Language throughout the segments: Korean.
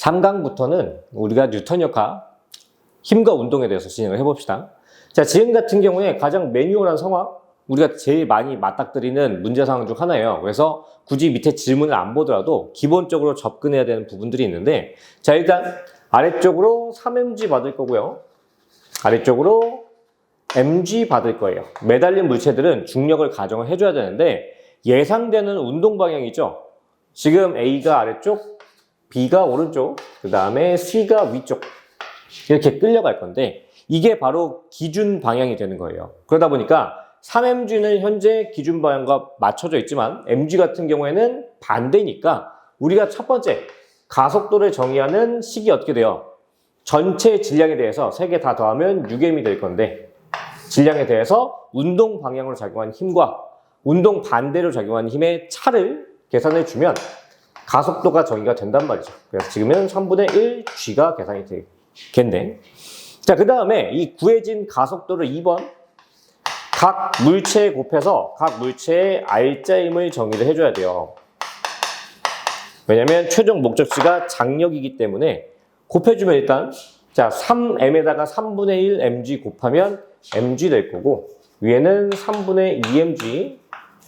3강부터는 우리가 뉴턴 역학, 힘과 운동에 대해서 진행을 해봅시다. 자, 지금 같은 경우에 가장 매뉴얼한 상황, 우리가 제일 많이 맞닥뜨리는 문제 상황 중 하나예요. 그래서 굳이 밑에 질문을 안 보더라도 기본적으로 접근해야 되는 부분들이 있는데, 자, 일단 아래쪽으로 3mg 받을 거고요. 아래쪽으로 mg 받을 거예요. 매달린 물체들은 중력을 가정을 해줘야 되는데, 예상되는 운동 방향이죠. 지금 A가 아래쪽, B가 오른쪽, 그 다음에 C가 위쪽, 이렇게 끌려갈 건데, 이게 바로 기준 방향이 되는 거예요. 그러다 보니까 3mg는 현재 기준 방향과 맞춰져 있지만 mg 같은 경우에는 반대니까 우리가 첫 번째 가속도를 정의하는 식이 어떻게 돼요? 전체 질량에 대해서 3개 다 더하면 6m이 될 건데, 질량에 대해서 운동 방향으로 작용한 힘과 운동 반대로 작용한 힘의 차를 계산해 주면 가속도가 정의가 된단 말이죠. 그래서 지금은 3분의 1 g가 계산이 되겠네. 자, 그 다음에 이 구해진 가속도를 2번 각 물체에 곱해서 각 물체의 알짜임을 정의를 해줘야 돼요. 왜냐면 최종 목적지가 장력이기 때문에 곱해주면 일단, 자, 3m에다가 3분의 1 mg 곱하면 mg 될 거고, 위에는 3분의 2mg,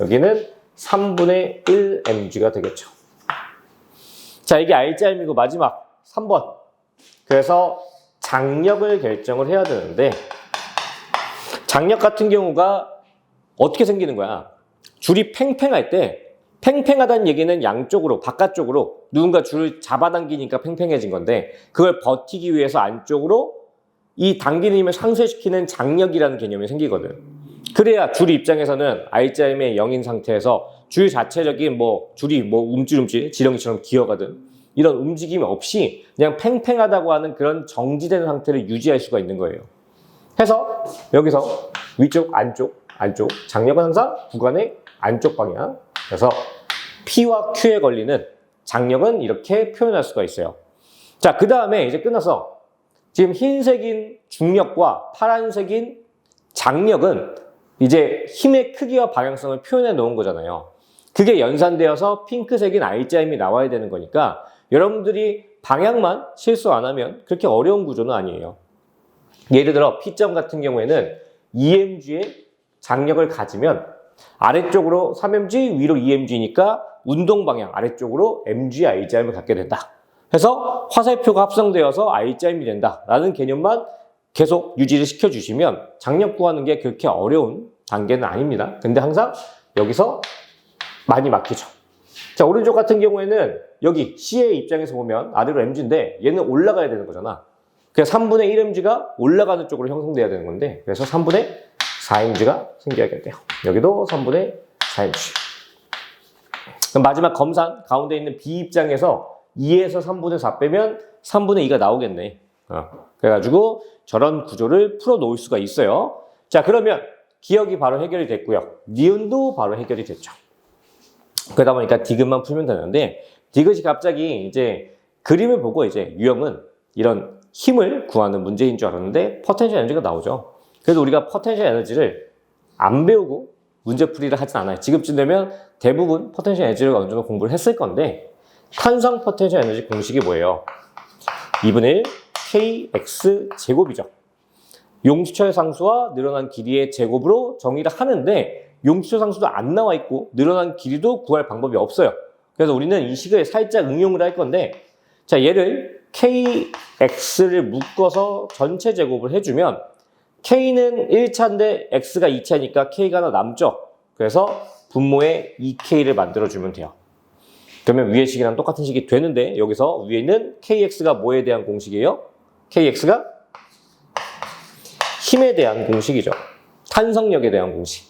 여기는 3분의 1 mg가 되겠죠. 자, 이게 알짜임이고 마지막 3번. 그래서 장력을 결정을 해야 되는데, 장력 같은 경우가 어떻게 생기는 거야? 줄이 팽팽할 때, 팽팽하다는 얘기는 양쪽으로, 바깥쪽으로 누군가 줄을 잡아당기니까 팽팽해진 건데, 그걸 버티기 위해서 안쪽으로 이 당기는 힘을 상쇄시키는 장력이라는 개념이 생기거든. 그래야 줄 입장에서는 R자임의 0인 상태에서 줄 자체적인 줄이 움찔움찔 지렁이처럼 기어가든 이런 움직임 없이 그냥 팽팽하다고 하는 그런 정지된 상태를 유지할 수가 있는 거예요. 해서 여기서 위쪽, 안쪽, 장력은 항상 구간의 안쪽 방향. 그래서 P와 Q에 걸리는 장력은 이렇게 표현할 수가 있어요. 자, 그 다음에 이제 끝나서 지금 흰색인 중력과 파란색인 장력은 이제 힘의 크기와 방향성을 표현해 놓은 거잖아요. 그게 연산되어서 핑크색인 R자임이 나와야 되는 거니까 여러분들이 방향만 실수 안 하면 그렇게 어려운 구조는 아니에요. 예를 들어 P점 같은 경우에는 2mg의 장력을 가지면 아래쪽으로 3mg, 위로 2mg니까 운동 방향 아래쪽으로 mg R자임을 갖게 된다. 해서 화살표가 합성되어서 R자임이 된다라는 개념만 계속 유지를 시켜주시면 장력 구하는 게 그렇게 어려운 단계는 아닙니다. 근데 항상 여기서 많이 막히죠. 자, 오른쪽 같은 경우에는 여기 C의 입장에서 보면 아래로 mg인데 얘는 올라가야 되는 거잖아. 그래서 3분의 1mg가 올라가는 쪽으로 형성돼야 되는 건데, 그래서 3분의 4mg가 생겨야겠대요. 여기도 3분의 4mg. 그럼 마지막 검산 가운데 있는 B 입장에서 2에서 3분의 4 빼면 3분의 2가 나오겠네. 그래가지고 저런 구조를 풀어 놓을 수가 있어요. 자, 그러면 기억이 바로 해결이 됐고요. 니은도 바로 해결이 됐죠. 그러다 보니까 디귿만 풀면 되는데, 디귿이 갑자기 이제 그림을 보고 이제 유형은 이런 힘을 구하는 문제인 줄 알았는데 포텐셜 에너지가 나오죠. 그래서 우리가 포텐셜 에너지를 안 배우고 문제풀이를 하진 않아요. 지금쯤 되면 대부분 포텐셜 에너지를 어느 정도 공부를 했을 건데, 탄성 포텐셜 에너지 공식이 뭐예요? 2분의 1 kx 제곱이죠. 용수철 상수와 늘어난 길이의 제곱으로 정의를 하는데 용수철 상수도 안 나와 있고 늘어난 길이도 구할 방법이 없어요. 그래서 우리는 이 식을 살짝 응용을 할 건데, 자, 얘를 kx를 묶어서 전체 제곱을 해주면 k는 1차인데 x가 2차니까 k가 하나 남죠. 그래서 분모에 2k를 만들어주면 돼요. 그러면 위의 식이랑 똑같은 식이 되는데, 여기서 위에는 kx가 뭐에 대한 공식이에요? kx가 힘에 대한 공식이죠. 탄성력에 대한 공식.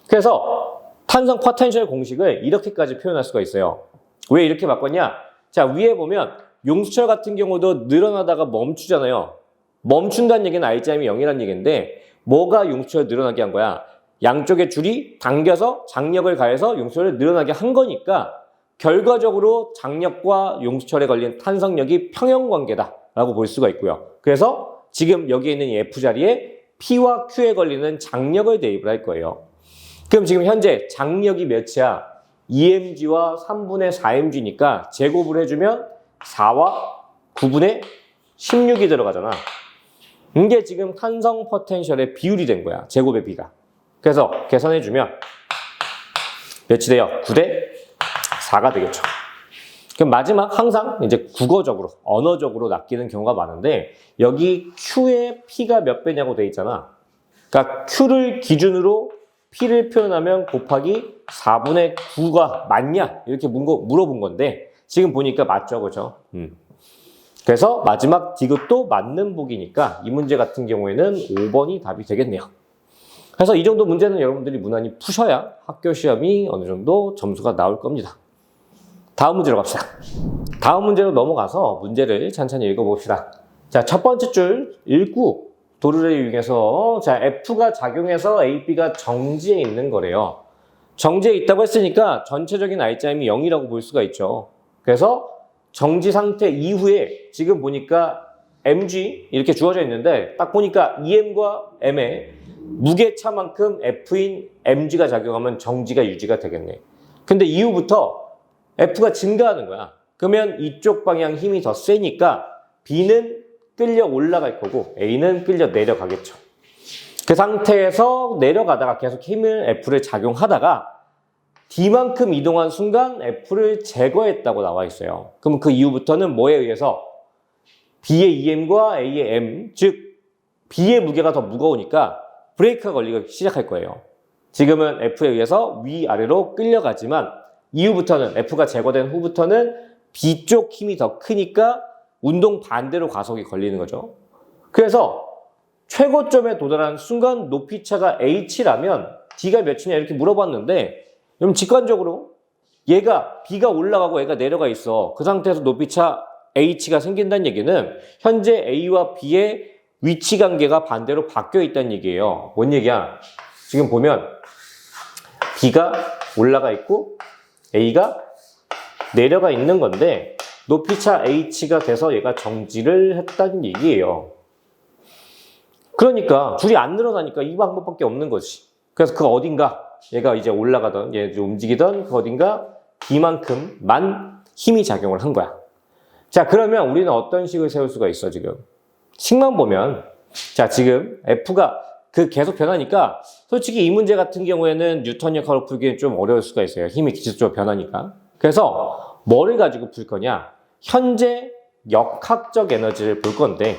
그래서 탄성 포텐셜 공식을 이렇게까지 표현할 수가 있어요. 왜 이렇게 바꿨냐? 자, 위에 보면 용수철 같은 경우도 늘어나다가 멈추잖아요. 멈춘다는 얘기는 R자임이 0이라는 얘기인데, 뭐가 용수철을 늘어나게 한 거야? 양쪽의 줄이 당겨서 장력을 가해서 용수철을 늘어나게 한 거니까 결과적으로 장력과 용수철에 걸린 탄성력이 평형관계다라고 볼 수가 있고요. 그래서 지금 여기에 있는 이 F자리에 P와 Q에 걸리는 장력을 대입을 할 거예요. 그럼 지금 현재 장력이 몇이야? 2mg와 3분의 4mg니까 제곱을 해주면 4와 9분의 16이 들어가잖아. 이게 지금 탄성 포텐셜의 비율이 된 거야. 제곱의 비가. 그래서 계산해주면 몇이 돼요? 9대 4가 되겠죠. 그럼 마지막 항상 이제 국어적으로, 언어적으로 낚이는 경우가 많은데 여기 Q의 P가 몇 배냐고 돼 있잖아. 그러니까 Q를 기준으로 P를 표현하면 곱하기 4분의 9가 맞냐? 이렇게 물어본 건데 지금 보니까 맞죠, 그죠? 그래서 마지막 디귿도 맞는 보기니까 이 문제 같은 경우에는 5번이 답이 되겠네요. 그래서 이 정도 문제는 여러분들이 무난히 푸셔야 학교 시험이 어느 정도 점수가 나올 겁니다. 다음 문제로 갑시다. 다음 문제로 넘어가서 문제를 천천히 읽어봅시다. 자, 첫 번째 줄 읽고 도르를 이용해서 자, F가 작용해서 A, B가 정지에 있는 거래요. 정지에 있다고 했으니까 전체적인 I점이 0이라고 볼 수가 있죠. 그래서 정지 상태 이후에 지금 보니까 mg 이렇게 주어져 있는데 딱 보니까 EM과 M의 무게차만큼 F인 mg가 작용하면 정지가 유지가 되겠네. 근데 이후부터 F가 증가하는 거야. 그러면 이쪽 방향 힘이 더 세니까 B는 끌려 올라갈 거고 A는 끌려 내려가겠죠. 그 상태에서 내려가다가 계속 힘을 F를 작용하다가 D만큼 이동한 순간 F를 제거했다고 나와 있어요. 그럼 그 이후부터는 뭐에 의해서? B의 EM과 A의 M, 즉 B의 무게가 더 무거우니까 브레이크가 걸리기 시작할 거예요. 지금은 F에 의해서 위아래로 끌려가지만 이후부터는 F가 제거된 후부터는 B 쪽 힘이 더 크니까 운동 반대로 가속이 걸리는 거죠. 그래서 최고점에 도달한 순간 높이차가 H라면 D가 몇이냐 이렇게 물어봤는데 그럼 직관적으로 얘가 B가 올라가고 얘가 내려가 있어. 그 상태에서 높이차 H가 생긴다는 얘기는 현재 A와 B의 위치 관계가 반대로 바뀌어 있다는 얘기예요. 뭔 얘기야? 지금 보면 B가 올라가 있고 A가 내려가 있는 건데 높이차 H가 돼서 얘가 정지를 했다는 얘기예요. 그러니까 줄이 안 늘어나니까 이 방법밖에 없는 거지. 그래서 그 어딘가 얘가 이제 올라가던 얘 움직이던 그 어딘가 B만큼만 힘이 작용을 한 거야. 자, 그러면 우리는 어떤 식을 세울 수가 있어 지금? 식만 보면 자, 지금 F가 그 계속 변하니까 솔직히 이 문제 같은 경우에는 뉴턴 역학을 풀기는 좀 어려울 수가 있어요. 힘이 기술적으로 변하니까. 그래서 뭐를 가지고 풀 거냐? 현재 역학적 에너지를 볼 건데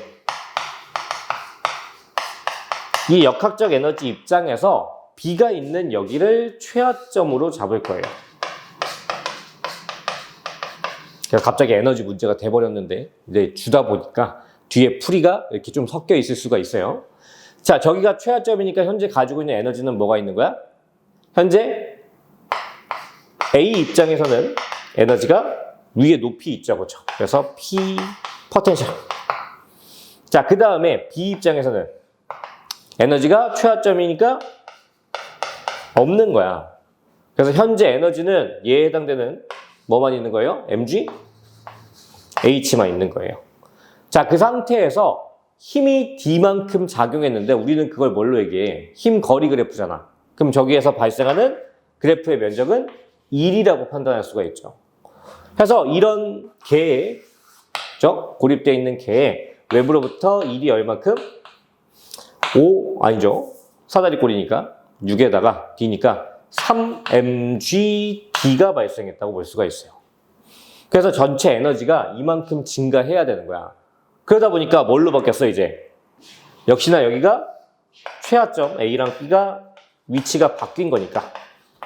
이 역학적 에너지 입장에서 B가 있는 여기를 최하점으로 잡을 거예요. 갑자기 에너지 문제가 돼버렸는데 이제 주다 보니까 뒤에 풀이가 이렇게 좀 섞여 있을 수가 있어요. 자, 저기가 최하점이니까 현재 가지고 있는 에너지는 뭐가 있는 거야? 현재 A 입장에서는 에너지가 위에 높이 있죠, 그렇죠? 그래서 P 포텐셜. 자, 그 다음에 B 입장에서는 에너지가 최하점이니까 없는 거야. 그래서 현재 에너지는 얘에 해당되는 뭐만 있는 거예요? mg, h만 있는 거예요. 자, 그 상태에서 힘이 D만큼 작용했는데 우리는 그걸 뭘로 얘기해? 힘 거리 그래프잖아. 그럼 저기에서 발생하는 그래프의 면적은 1이라고 판단할 수가 있죠. 그래서 이런 개에, 고립되어 있는 개에 외부로부터 1이 얼만큼? 5, 아니죠. 사다리꼴이니까 6에다가 D니까 3mgD가 발생했다고 볼 수가 있어요. 그래서 전체 에너지가 이만큼 증가해야 되는 거야. 그러다 보니까 뭘로 바뀌었어 이제? 역시나 여기가 최하점 A랑 B가 위치가 바뀐 거니까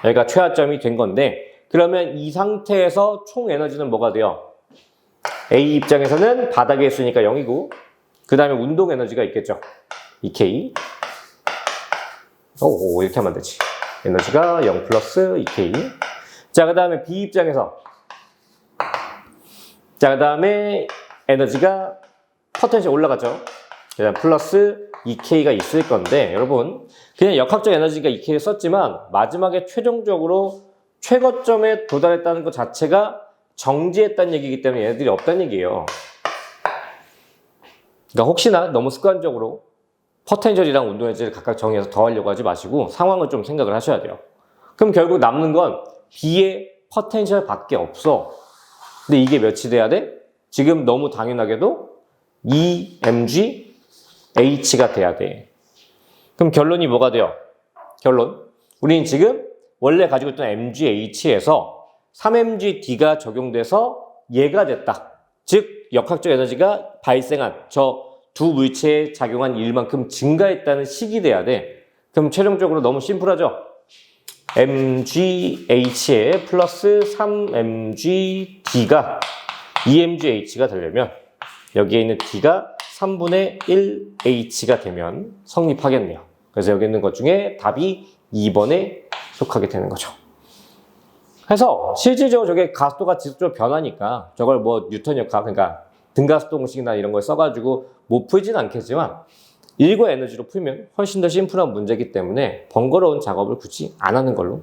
여기가 최하점이 된 건데 그러면 이 상태에서 총 에너지는 뭐가 돼요? A 입장에서는 바닥에 있으니까 0이고 그 다음에 운동 에너지가 있겠죠. 2K 오 이렇게 하면 되지. 에너지가 0 플러스 2K. 자, 그 다음에 B 입장에서 자, 그 다음에 에너지가 포텐셜 올라가죠. 그 다음 플러스 2K가 있을 건데 여러분 그냥 역학적 에너지가 2K를 썼지만 마지막에 최종적으로 최고점에 도달했다는 것 자체가 정지했다는 얘기이기 때문에 얘네들이 없다는 얘기예요. 그러니까 혹시나 너무 습관적으로 포텐셜이랑 운동 에너지를 각각 정해서 더하려고 하지 마시고 상황을 좀 생각을 하셔야 돼요. 그럼 결국 남는 건 B의 포텐셜 밖에 없어. 근데 이게 몇이 돼야 돼? 지금 너무 당연하게도 EMGH가 돼야 돼. 그럼 결론이 뭐가 돼요? 결론. 우리는 지금 원래 가지고 있던 MGH에서 3MGD가 적용돼서 얘가 됐다. 즉 역학적 에너지가 발생한 저 두 물체에 작용한 일만큼 증가했다는 식이 돼야 돼. 그럼 최종적으로 너무 심플하죠? MGH에 플러스 3MGD가 EMGH가 되려면 여기에 있는 D가 3분의 1H가 되면 성립하겠네요. 그래서 여기 있는 것 중에 답이 2번에 속하게 되는 거죠. 그래서 실질적으로 저게 가속도가 지속적으로 변하니까 저걸 뭐 뉴턴 역학, 그러니까 등가속도 공식이나 이런 걸 써가지고 못 풀진 않겠지만 일과 에너지로 풀면 훨씬 더 심플한 문제이기 때문에 번거로운 작업을 굳이 안 하는 걸로,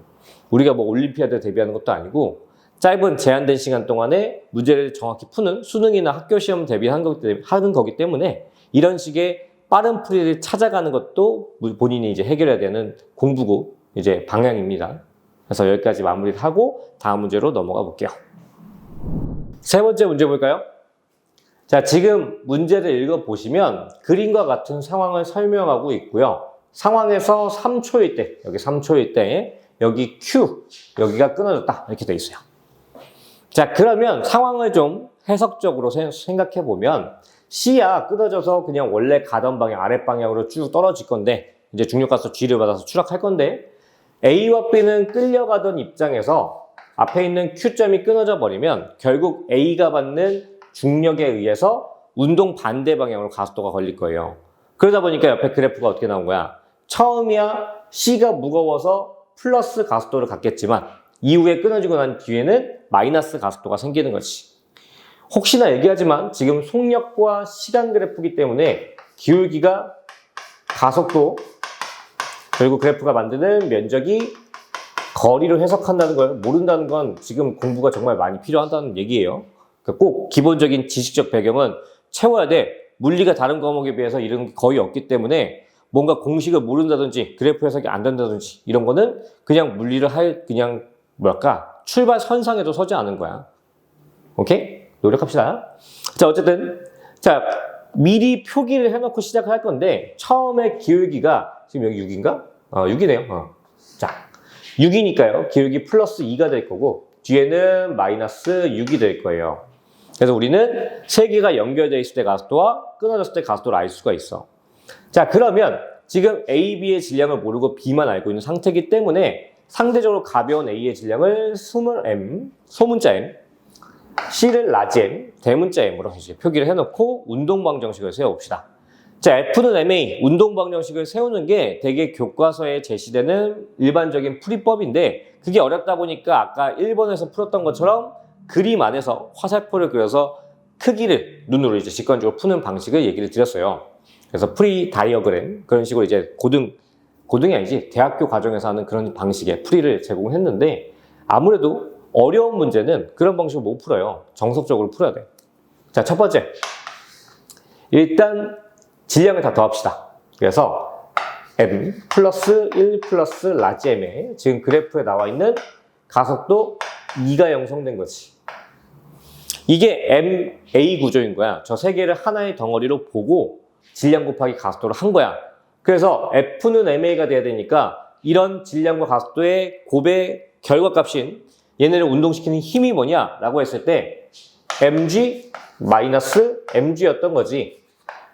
우리가 뭐 올림피아드에 대비하는 것도 아니고 짧은 제한된 시간 동안에 문제를 정확히 푸는 수능이나 학교 시험 대비하는 거기 때문에 이런 식의 빠른 풀이를 찾아가는 것도 본인이 이제 해결해야 되는 공부고 이제 방향입니다. 그래서 여기까지 마무리를 하고 다음 문제로 넘어가 볼게요. 세 번째 문제 볼까요? 자, 지금 문제를 읽어보시면 그림과 같은 상황을 설명하고 있고요. 상황에서 3초일 때, 여기 3초일 때 여기 Q, 여기가 끊어졌다 이렇게 돼 있어요. 자, 그러면 상황을 좀 해석적으로 생각해 보면 C야 끊어져서 그냥 원래 가던 방향, 아랫방향으로 쭉 떨어질 건데 이제 중력가속 G를 받아서 추락할 건데 A와 B는 끌려가던 입장에서 앞에 있는 Q점이 끊어져 버리면 결국 A가 받는 중력에 의해서 운동 반대 방향으로 가속도가 걸릴 거예요. 그러다 보니까 옆에 그래프가 어떻게 나온 거야? 처음이야 C가 무거워서 플러스 가속도를 갖겠지만 이후에 끊어지고 난 뒤에는 마이너스 가속도가 생기는 거지. 혹시나 얘기하지만 지금 속력과 시간 그래프이기 때문에 기울기가 가속도 그리고 그래프가 만드는 면적이 거리로 해석한다는 걸 모른다는 건 지금 공부가 정말 많이 필요하다는 얘기예요. 꼭 기본적인 지식적 배경은 채워야 돼. 물리가 다른 과목에 비해서 이런 게 거의 없기 때문에 뭔가 공식을 모른다든지 그래프 해석이 안 된다든지 이런 거는 그냥 물리를 그냥 뭐랄까 출발 선상에도 서지 않은 거야. 오케이? 노력합시다. 자, 어쨌든 자 미리 표기를 해놓고 시작할 건데 처음에 기울기가 지금 여기 6인가? 6이네요. 자, 6이니까요. 기울기 플러스 2가 될 거고 뒤에는 마이너스 6이 될 거예요. 그래서 우리는 세 개가 연결되어 있을 때 가속도와 끊어졌을 때 가속도를 알 수가 있어. 자, 그러면 지금 A, B의 질량을 모르고 B만 알고 있는 상태이기 때문에 상대적으로 가벼운 A의 질량을 스몰 m, 소문자 m, C를 라지 m, 대문자 m으로 이제 표기를 해놓고 운동방정식을 세워봅시다. 자, F는 MA, 운동방정식을 세우는 게 되게 교과서에 제시되는 일반적인 풀이법인데 그게 어렵다 보니까 아까 1번에서 풀었던 것처럼 그림 안에서 화살표를 그려서 크기를 눈으로 이제 직관적으로 푸는 방식을 얘기를 드렸어요. 그래서 프리 다이어그램 그런 식으로 이제 고등이 아니지 대학교 과정에서 하는 그런 방식의 풀이를 제공했는데 아무래도 어려운 문제는 그런 방식으로 못 풀어요. 정석적으로 풀어야 돼. 자, 첫 번째. 일단 질량을 다 더합시다. 그래서 m 플러스 1 플러스 라지 m에 지금 그래프에 나와 있는 가속도 2가 형성된 거지. 이게 MA 구조인 거야. 저 세 개를 하나의 덩어리로 보고 질량 곱하기 가속도를 한 거야. 그래서 F는 MA가 돼야 되니까 이런 질량과 가속도의 곱의 결과값인 얘네를 운동시키는 힘이 뭐냐라고 했을 때 mg 마이너스 mg였던 거지.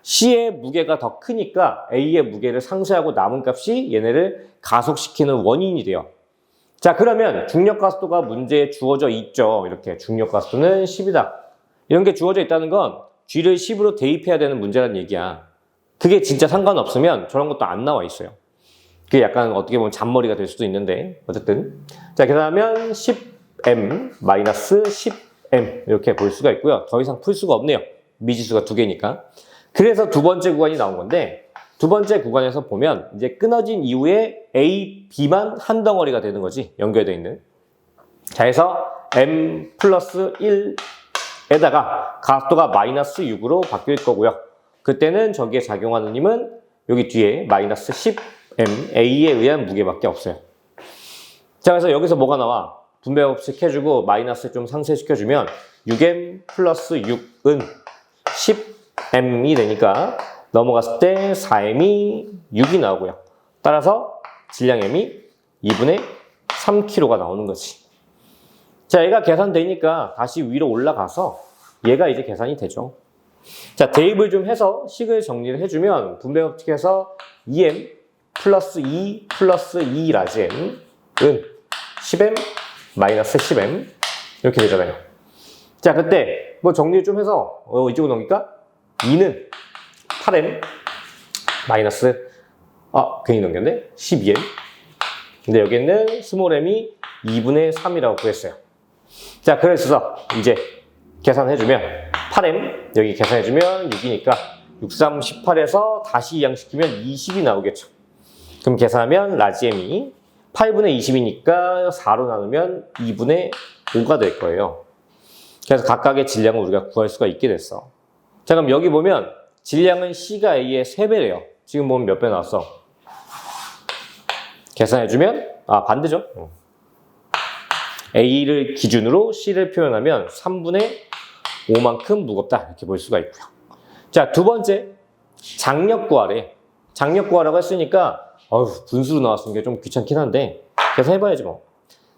C의 무게가 더 크니까 A의 무게를 상쇄하고 남은 값이 얘네를 가속시키는 원인이 돼요. 자, 그러면 중력 가속도가 문제에 주어져 있죠. 이렇게 중력 가속도는 10이다. 이런 게 주어져 있다는 건 G를 10으로 대입해야 되는 문제라는 얘기야. 그게 진짜 상관없으면 저런 것도 안 나와 있어요. 그게 약간 어떻게 보면 잔머리가 될 수도 있는데 어쨌든 자, 그러면 10m 마이너스 10m 이렇게 볼 수가 있고요. 더 이상 풀 수가 없네요. 미지수가 두 개니까. 그래서 두 번째 구간이 나온 건데 두 번째 구간에서 보면 이제 끊어진 이후에 A, B만 한 덩어리가 되는 거지. 연결되어 있는. 자, 해서 M 플러스 1에다가 가속도가 마이너스 6으로 바뀔 거고요. 그때는 저기에 작용하는 힘은 여기 뒤에 마이너스 10M A에 의한 무게밖에 없어요. 자, 그래서 여기서 뭐가 나와? 분배법칙 해주고 마이너스 좀 상쇄시켜주면 6m 플러스 6은 10m이 되니까 넘어갔을 때 4m이 6이 나오고요. 따라서 질량 m이 2분의 3kg가 나오는 거지. 자, 얘가 계산되니까 다시 위로 올라가서 얘가 이제 계산이 되죠. 자, 대입을 좀 해서 식을 정리를 해주면 분배법칙에서 2m 플러스 2 플러스 2 라지 m은 10m 마이너스 10m 이렇게 되잖아요. 자, 그때 뭐 정리 좀 해서 이쪽으로 넘길까? 2는 8m 마이너스 괜히 넘겼네? 12m. 근데 여기는 스몰 m이 2분의 3이라고 구했어요. 자, 그래서 이제 계산해주면 8m 여기 계산해주면 6이니까 6, 3, 18에서 다시 이항시키면 20이 나오겠죠. 그럼 계산하면 라지 m이 8분의 20이니까 4로 나누면 2분의 5가 될 거예요. 그래서 각각의 질량을 우리가 구할 수가 있게 됐어. 자, 그럼 여기 보면 질량은 C가 A의 3배래요. 지금 보면 몇 배 나왔어? 계산해주면 반대죠. A를 기준으로 C를 표현하면 3분의 5만큼 무겁다 이렇게 볼 수가 있고요. 자, 두 번째 장력 구하래. 장력 구하라고 했으니까 분수로 나왔으니까 좀 귀찮긴 한데 계산해봐야지 뭐.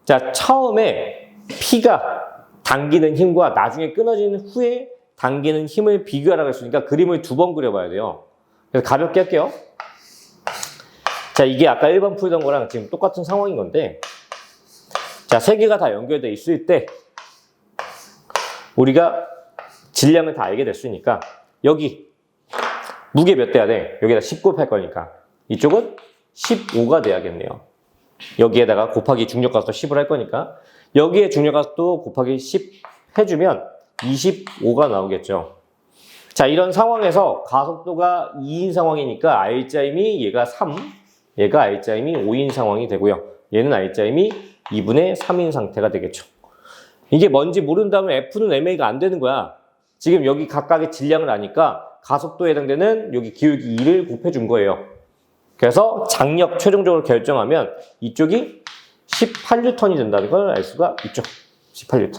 자, 처음에 P가 당기는 힘과 나중에 끊어지는 후에 당기는 힘을 비교하라고 했으니까 그림을 2번 그려봐야 돼요. 그래서 가볍게 할게요. 자, 이게 아까 1번 풀던 거랑 지금 똑같은 상황인 건데, 자, 세 개가 다 연결되어 있을 때 우리가 질량을 다 알게 됐으니까 여기 무게 몇 돼야 돼? 여기다 10 곱할 거니까 이쪽은 15가 돼야겠네요. 여기에다가 곱하기 중력가속도 10을 할 거니까 여기에 중력가속도 곱하기 10 해주면 25가 나오겠죠. 자, 이런 상황에서 가속도가 2인 상황이니까 R자임이 얘가 3, 얘가 R자임이 5인 상황이 되고요. 얘는 R자임이 2분의 3인 상태가 되겠죠. 이게 뭔지 모른 다음에 F는 MA가 안 되는 거야. 지금 여기 각각의 질량을 아니까 가속도에 해당되는 여기 기울기 2를 곱해준 거예요. 그래서 장력 최종적으로 결정하면 이쪽이 18N이 된다는 걸 알 수가 있죠. 18N.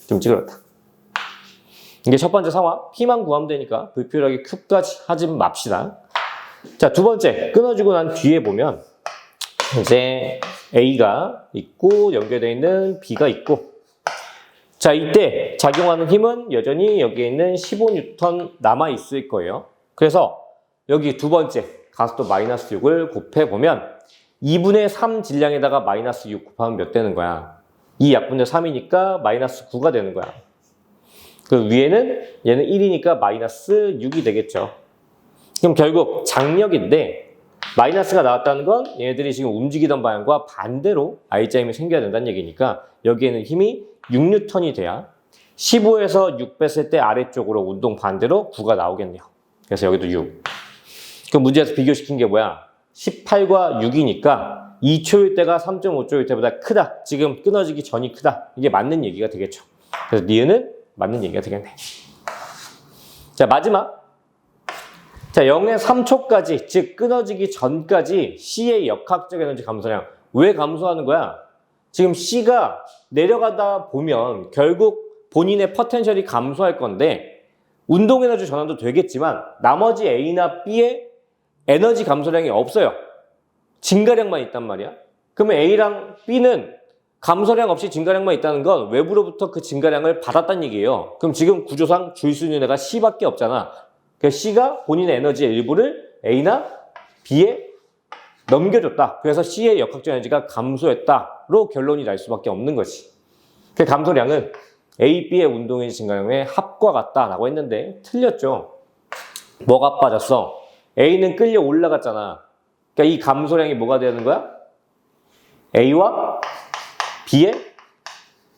좀 찌그럽다. 이게 첫 번째 상황. P만 구하면 되니까 불필요하게 Q까지 하지 맙시다. 자, 두 번째. 끊어지고 난 뒤에 보면 이제 A가 있고 연결되어 있는 B가 있고, 자, 이때 작용하는 힘은 여전히 여기에 있는 15N 남아있을 거예요. 그래서 여기 두 번째 가속도 마이너스 6을 곱해보면 2분의 3 질량에다가 마이너스 6 곱하면 몇 되는 거야? 2 약분의 3이니까 마이너스 9가 되는 거야. 그 위에는 얘는 1이니까 마이너스 6이 되겠죠. 그럼 결국 장력인데 마이너스가 나왔다는 건 얘네들이 지금 움직이던 방향과 반대로 R자임이 생겨야 된다는 얘기니까 여기에는 힘이 6N이 돼야 15에서 6 뺐을 때 아래쪽으로 운동 반대로 9가 나오겠네요. 그래서 여기도 6. 그 문제에서 비교시킨 게 뭐야? 18과 6이니까 2초일 때가 3.5초일 때보다 크다. 지금 끊어지기 전이 크다. 이게 맞는 얘기가 되겠죠. 그래서 니은은 맞는 얘기가 되겠네. 자, 마지막. 자, 0의 3초까지, 즉 끊어지기 전까지 C의 역학적 에너지 감소량. 왜 감소하는 거야? 지금 C가 내려가다 보면 결국 본인의 포텐셜이 감소할 건데 운동 에너지 전환도 되겠지만 나머지 A나 B의 에너지 감소량이 없어요. 증가량만 있단 말이야. 그러면 A랑 B는 감소량 없이 증가량만 있다는 건 외부로부터 그 증가량을 받았다는 얘기예요. 그럼 지금 구조상 줄 수 있는 애가 C밖에 없잖아. 그래서 C가 본인의 에너지의 일부를 A나 B에 넘겨줬다. 그래서 C의 역학적 에너지가 감소했다로 결론이 날 수밖에 없는 거지. 그 감소량은 A, B의 운동에너지 증가량의 합과 같다라고 했는데 틀렸죠. 뭐가 빠졌어? A는 끌려 올라갔잖아. 그러니까 이 감소량이 뭐가 되는 거야? A와 B의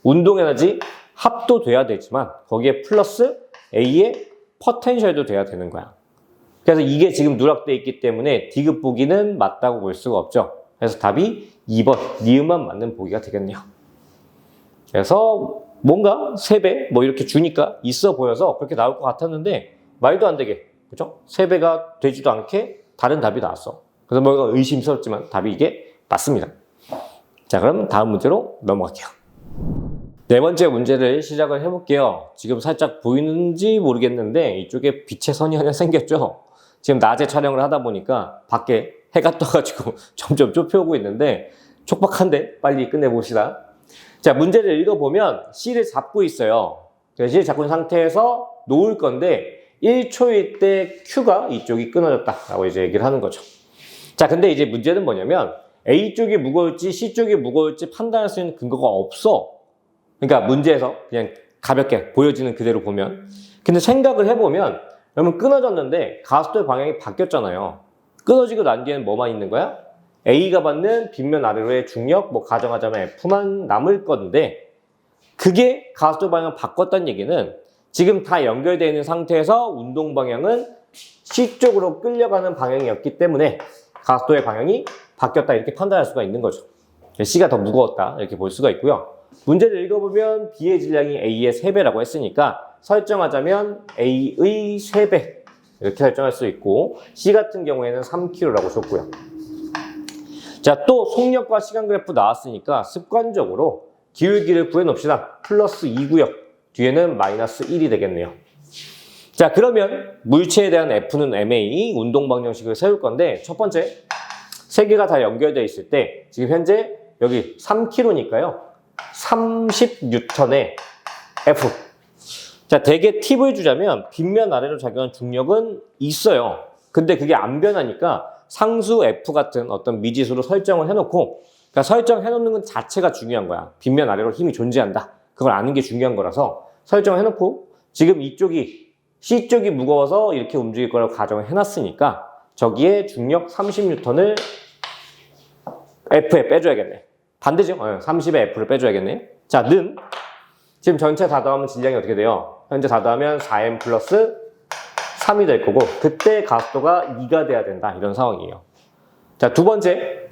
운동에너지 합도 돼야 되지만 거기에 플러스 A의 포텐셜도 돼야 되는 거야. 그래서 이게 지금 누락되어 있기 때문에 D급 보기는 맞다고 볼 수가 없죠. 그래서 답이 2번 니은만 맞는 보기가 되겠네요. 그래서 뭔가 3배 뭐 이렇게 주니까 있어 보여서 그렇게 나올 것 같았는데 말도 안 되게, 그죠? 3배가 되지도 않게 다른 답이 나왔어. 그래서 뭔가 의심스럽지만 답이 이게 맞습니다. 자, 그럼 다음 문제로 넘어갈게요. 네 번째 문제를 시작을 해볼게요. 지금 살짝 보이는지 모르겠는데 이쪽에 빛의 선이 하나 생겼죠? 지금 낮에 촬영을 하다 보니까 밖에 해가 떠가지고 점점 좁혀오고 있는데 촉박한데 빨리 끝내봅시다. 자, 문제를 읽어보면 C를 잡고 있어요. C를 잡고 있는 상태에서 놓을 건데 1초일 때 Q가 이쪽이 끊어졌다라고 이제 얘기를 하는 거죠. 자, 근데 이제 문제는 뭐냐면 A 쪽이 무거울지 C 쪽이 무거울지 판단할 수 있는 근거가 없어. 그러니까 문제에서 그냥 가볍게 보여지는 그대로 보면. 근데 생각을 해보면 여러분 끊어졌는데 가속도의 방향이 바뀌었잖아요. 끊어지고 난 뒤에는 뭐만 있는 거야? A가 받는 빗면 아래로의 중력, 뭐 가정하자면 F만 남을 건데 그게 가속도 방향을 바꿨다는 얘기는 지금 다 연결되어 있는 상태에서 운동 방향은 C 쪽으로 끌려가는 방향이었기 때문에 가속도의 방향이 바뀌었다 이렇게 판단할 수가 있는 거죠. C가 더 무거웠다 이렇게 볼 수가 있고요. 문제를 읽어보면 B의 질량이 A의 3배라고 했으니까 설정하자면 A의 3배 이렇게 설정할 수 있고 C 같은 경우에는 3kg라고 줬고요. 자, 또 속력과 시간 그래프 나왔으니까 습관적으로 기울기를 구해놓읍시다. 플러스 2고요. 뒤에는 마이너스 1이 되겠네요. 자, 그러면 물체에 대한 F는 MA, 운동 방정식을 세울 건데 첫 번째, 세 개가 다 연결되어 있을 때 지금 현재 여기 3kg니까요. 30N의 F. 자, 대개 팁을 주자면 빗면 아래로 작용하는 중력은 있어요. 근데 그게 안 변하니까 상수 F 같은 어떤 미지수로 설정을 해놓고, 그러니까 설정해놓는 것 자체가 중요한 거야. 빗면 아래로 힘이 존재한다. 그걸 아는 게 중요한 거라서 설정을 해놓고 지금 이쪽이 C 쪽이 무거워서 이렇게 움직일 거라고 가정을 해놨으니까 저기에 중력 30N을 F에 빼줘야겠네. 반대죠? 30의 F를 빼줘야겠네. 자, 는 지금 전체 다 더하면 질량이 어떻게 돼요? 현재 다 더하면 4m 플러스 3이 될 거고 그때 가속도가 2가 돼야 된다. 이런 상황이에요. 자, 두 번째.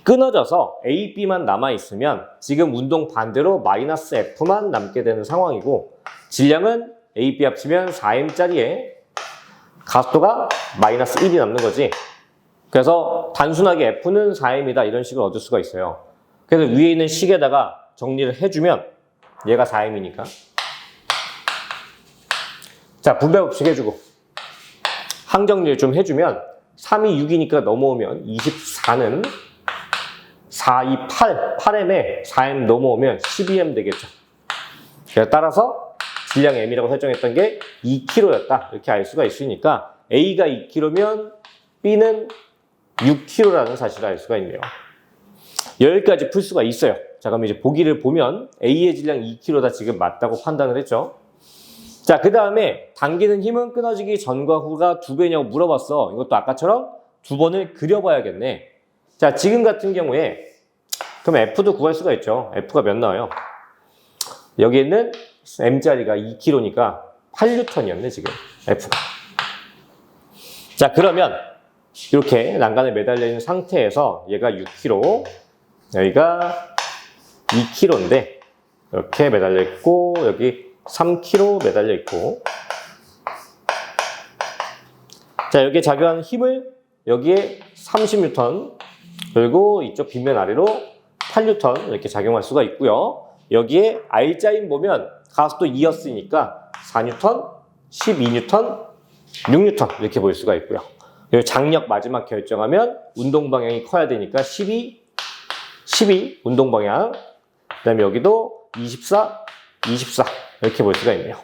끊어져서 A, B만 남아있으면 지금 운동 반대로 마이너스 F만 남게 되는 상황이고 질량은 A, B 합치면 4m짜리에 가속도가 마이너스 1이 남는 거지. 그래서 단순하게 F는 4m이다 이런 식으로 얻을 수가 있어요. 그래서 위에 있는 식에다가 정리를 해주면 얘가 4m이니까 자, 분배법칙 해주고 항정리를 좀 해주면 3이 6이니까 넘어오면 24는 4, 2, 8, 8m에 4m 넘어오면 12m 되겠죠. 그래서 따라서 질량 M이라고 설정했던 게 2kg였다. 이렇게 알 수가 있으니까 A가 2kg면 B는 6kg라는 사실을 알 수가 있네요. 여기까지 풀 수가 있어요. 자, 그럼 이제 보기를 보면 A의 질량 2kg다 지금 맞다고 판단을 했죠. 자, 그 다음에 당기는 힘은 끊어지기 전과 후가 2배냐고 물어봤어. 이것도 아까처럼 두 번을 그려봐야겠네. 자, 지금 같은 경우에 그럼 F도 구할 수가 있죠. F가 몇 나와요? 여기에는 M자리가 2kg니까 8N이었네 지금 F가. 자, 그러면 이렇게 난간에 매달려 있는 상태에서 얘가 6kg, 여기가 2kg인데 이렇게 매달려 있고 여기 3kg 매달려 있고 자, 여기에 작용하는 힘을 여기에 30N 그리고 이쪽 빗면 아래로 8N 이렇게 작용할 수가 있고요. 여기에 R자인 보면 가속도 2였으니까 4N, 12N, 6N 이렇게 볼 수가 있고요. 그리고 장력 마지막 결정하면 운동 방향이 커야 되니까 12 운동 방향 그 다음에 여기도 24 이렇게 볼 수가 있네요.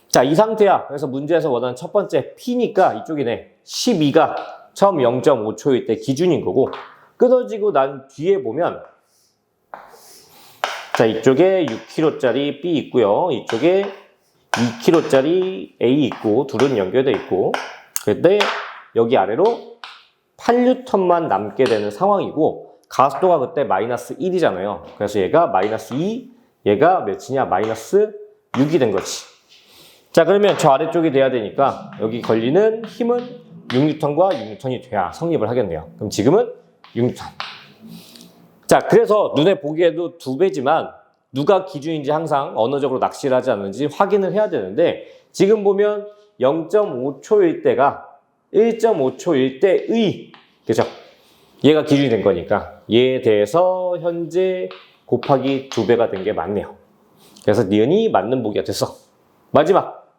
자, 이 상태야. 그래서 문제에서 원하는 첫 번째 P니까 이쪽이네. 12가 처음 0.5초일 때 기준인 거고 끊어지고 난 뒤에 보면 자, 이쪽에 6kg짜리 B 있고요. 이쪽에 2kg짜리 A 있고 둘은 연결돼 있고 그런데 여기 아래로 8N만 남게 되는 상황이고 가속도가 그때 마이너스 1이잖아요. 그래서 얘가 마이너스 2, 얘가 몇이냐? 마이너스 6이 된 거지. 자, 그러면 저 아래쪽이 돼야 되니까 여기 걸리는 힘은 6N과 6N이 돼야 성립을 하겠네요. 그럼 지금은 6N. 자, 그래서 눈에 보기에도 2배지만 누가 기준인지 항상 언어적으로 낚시를 하지 않는지 확인을 해야 되는데 지금 보면 0.5초일 때가 1.5초일 때의 그죠? 얘가 기준이 된 거니까 얘에 대해서 현재 곱하기 2배가 된 게 맞네요. 그래서 니은이 맞는 보기가 됐어. 마지막.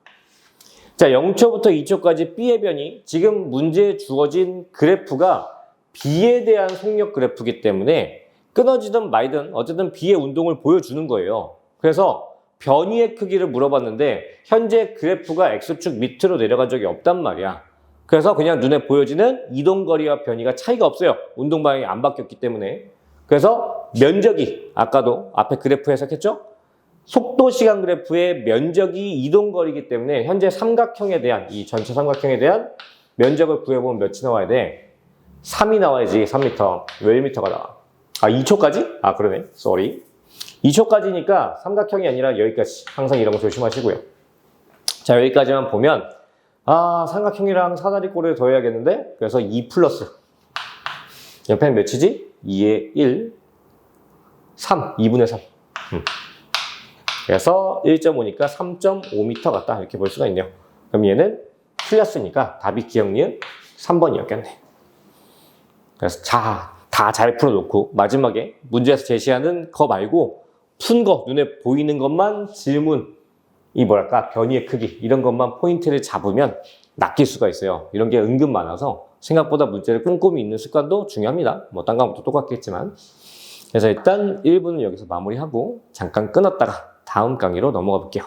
자, 0초부터 2초까지 B의 변이, 지금 문제에 주어진 그래프가 B에 대한 속력 그래프이기 때문에 끊어지든 말든 어쨌든 B의 운동을 보여주는 거예요. 그래서 변이의 크기를 물어봤는데 현재 그래프가 X축 밑으로 내려간 적이 없단 말이야. 그래서 그냥 눈에 보여지는 이동거리와 변이가 차이가 없어요. 운동 방향이 안 바뀌었기 때문에. 그래서 면적이, 아까도 앞에 그래프 해석했죠? 속도 시간 그래프의 면적이 이동거리이기 때문에 현재 삼각형에 대한, 이 전체 삼각형에 대한 면적을 구해보면 몇이 나와야 돼? 3이 나와야지. 3m. 왜 1m가 나와? 아, 2초까지? 아, 그러네. 쏘리. 2초까지니까 삼각형이 아니라 여기까지. 항상 이런 거 조심하시고요. 자, 여기까지만 보면 아, 삼각형이랑 사다리꼴을 더해야겠는데? 그래서 2 플러스 옆에는 몇이지? 2에 1 3, 2분의 3 그래서 1.5니까 3.5m 같다 이렇게 볼 수가 있네요. 그럼 얘는 틀렸으니까 답이 기억니은 3번이었겠네. 그래서 다 잘 풀어놓고 마지막에 문제에서 제시하는 거 말고 푼 거, 눈에 보이는 것만 질문, 이 뭐랄까 변이의 크기 이런 것만 포인트를 잡으면 낚일 수가 있어요. 이런 게 은근 많아서 생각보다 문제를 꼼꼼히 읽는 습관도 중요합니다. 뭐 딴 과목도 똑같겠지만. 그래서 일단 1부는 여기서 마무리하고 잠깐 끊었다가 다음 강의로 넘어가 볼게요.